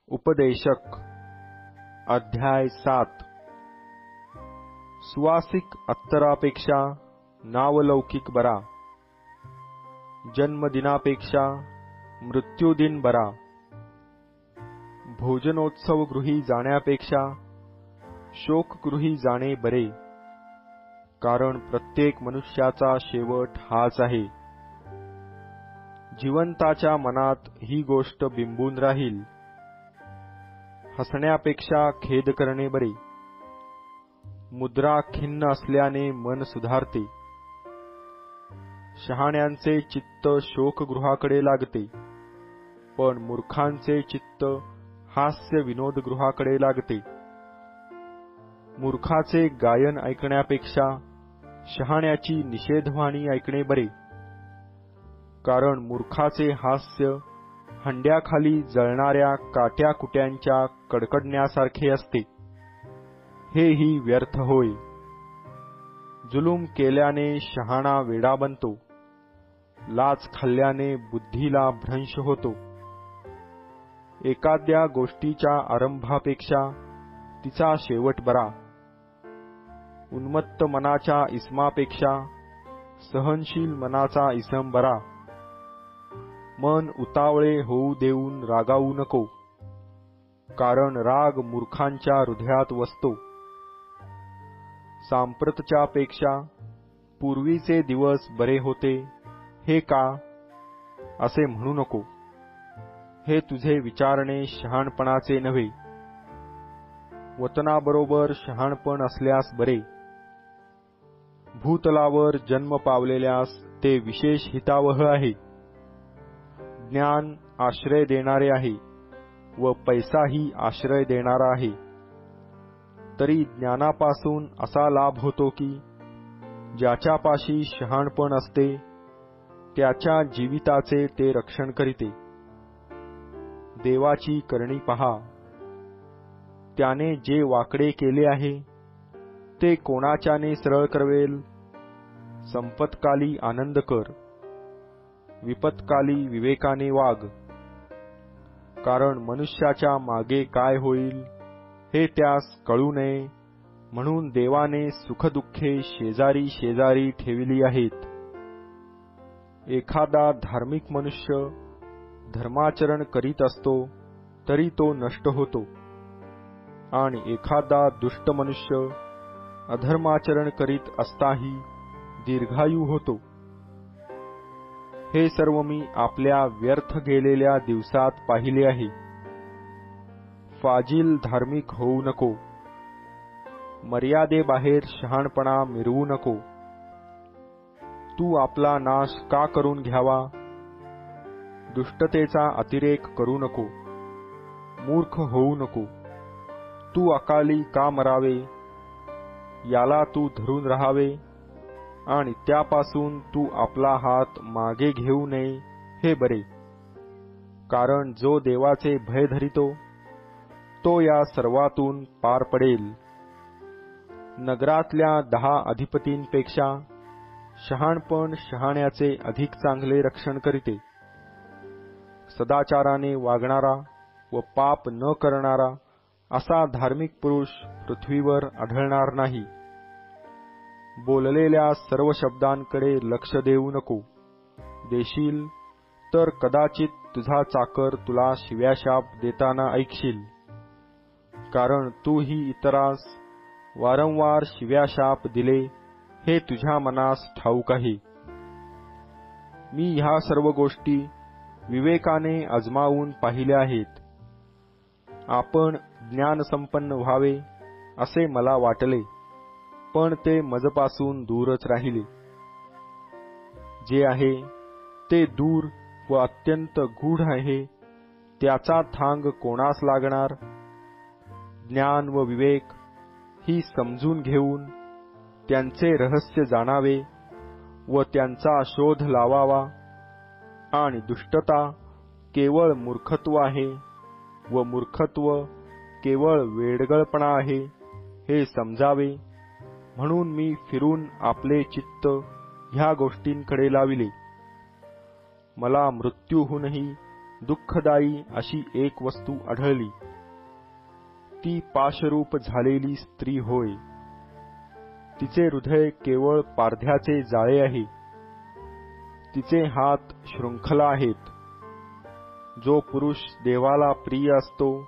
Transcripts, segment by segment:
उपदेशक अध्याय 7 सुवासिक अत्तरापेक्षा नावलौकिक बरा, जन्मदिनापेक्षा मृत्यूदिन बरा, भोजनोत्सवगृही जाण्यापेक्षा शोकगृही जाणे बरे, कारण प्रत्येक मनुष्याचा शेवट हाच आहे. जिवंताच्या मनात ही गोष्ट बिंबून राहील. हसण्यापेक्षा खेद करणे बरे. मुद्रा खिन्न असल्याने मन सुधारते. शहाण्यांचे चित्त शोकगृहाकडे लागते, पण मूर्खांचे चित्त हास्य विनोदगृहाकडे लागते. मूर्खाचे गायन ऐकण्यापेक्षा शहाण्याची निषेधवाणी ऐकणे बरे, कारण मूर्खाचे हास्य हंड्याखाली जळणाऱ्या काट्याकुट्यांच्या कडकडण्यासारखे असते. हेही व्यर्थ होय. जुलूम केल्याने शहाणा वेडा बनतो. लाच खाल्ल्याने बुद्धीला भ्रंश होतो. एखाद्या गोष्टीच्या आरंभापेक्षा तिचा शेवट बरा. उन्मत्त मनाच्या इसमापेक्षा सहनशील मनाचा इसम बरा. मन उतावळे होऊ देऊन रागावू नको, कारण राग मूर्खांच्या हृदयात वसतो. सांप्रतच्या पेक्षा पूर्वीचे दिवस बरे होते हे का, असे म्हणू नको. हे तुझे विचारणे शहाणपणाचे नव्हे. वतनाबरोबर शहाणपण असल्यास बरे. भूतलावर जन्म पावलेल्यास ते विशेष हितावह आहे. ज्ञान आश्रय देणारे आहे व पैसाही आश्रय देणारा आहे. तरी ज्ञानापासून असा लाभ होतो की ज्याच्यापाशी शहाणपण असते त्याच्या जीविताचे ते रक्षण करीते. देवाची करणी पहा. त्याने जे वाकडे केले आहे ते कोणाच्याने सरळ करवेल. संपत्काली आनंद कर, विपत्काली विवेकाने वाग, कारण मनुष्याच्या मागे काय होईल हे त्यास कळू नये म्हणून देवाने सुखदुःखे शेजारी शेजारी ठेविली आहेत. एखादा धार्मिक मनुष्य धर्माचरण करीत असतो तरी तो नष्ट होतो, आणि एखादा दुष्ट मनुष्य अधर्माचरण करीत असताही दीर्घायू होतो. हे सर्व मी आपल्या व्यर्थ गेलेल्या दिवसात पाहिले आहे. फाजील धार्मिक होऊ नको. मर्यादेबाहेर शहाणपणा मिरवू नको. तू आपला नाश का करून घ्यावा. दुष्टतेचा अतिरेक करू नको. मूर्ख होऊ नको. तू अकाली का मरावे. याला तू धरून राहावे, आणि त्यापासून तू आपला हात मागे घेऊ नये हे बरे, कारण जो देवाचे भय धरितो तो या सर्वातून पार पडेल. नगरातल्या 10 अधिपतींपेक्षा शहाणपण शहाण्याचे अधिक चांगले रक्षण करीते. सदाचाराने वागणारा व पाप न करणारा असा धार्मिक पुरुष पृथ्वीवर आढळणार नाही. बोललेल्या सर्व शब्दांकडे लक्ष देऊ नको. देशील तर कदाचित तुझा चाकर तुला शिव्याशाप देताना ऐकशील, कारण तू ही इतरास वारंवार शिव्याशाप दिले हे तुझ्या मनास ठाऊक आहे. मी ह्या सर्व गोष्टी विवेकाने अजमावून पाहिल्या आहेत. आपण ज्ञानसंपन्न व्हावे असे मला वाटले, पण ते मजपासून दूरच राहिले. जे आहे ते दूर व अत्यंत गूढ आहे त्याचा थांग कोणास लागणार. ज्ञान व विवेक ही समजून घेऊन त्यांचे रहस्य जाणावे व त्यांचा शोध लावावा. आणि दुष्टता केवळ मूर्खत्व आहे व मूर्खत्व केवळ वेडगळपणा आहे हे समजावे, म्हणून मी फिरून आपले चित्त ह्या गोष्टींकडे लाविले. मला मृत्यूहूनही दुःखदायी अशी एक वस्तू आढळली. ती पाशरूप झालेली स्त्री होय. तिचे हृदय केवळ पारध्याचे जाळे आहे. तिचे हात शृंखला आहेत. जो पुरुष देवाला प्रिय असतो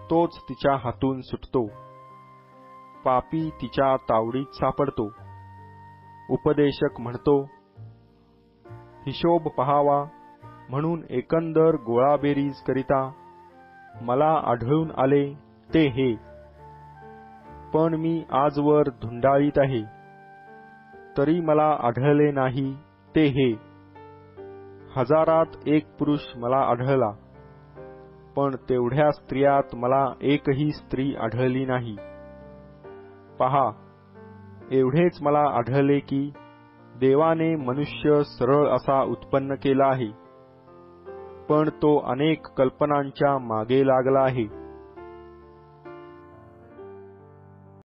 तोच तिच्या हातून सुटतो. पापी तिच्या तावडीत सापडतो. उपदेशक म्हणतो, हिशोब पहावा म्हणून एकंदर गोळाबेरीज करिता मला आढळून आले ते हे. पण मी आजवर धुंडाळीत आहे, तरी मला आढळले नाही ते हे. हजारात एक पुरुष मला आढळला, पण तेवढ्या स्त्रियात मला एकही स्त्री आढळली नाही. पहा, एवढेच मला आढळले की देवाने मनुष्य सरळ असा उत्पन्न केला आहे, पण तो अनेक कल्पनांच्या मागे लागला आहे.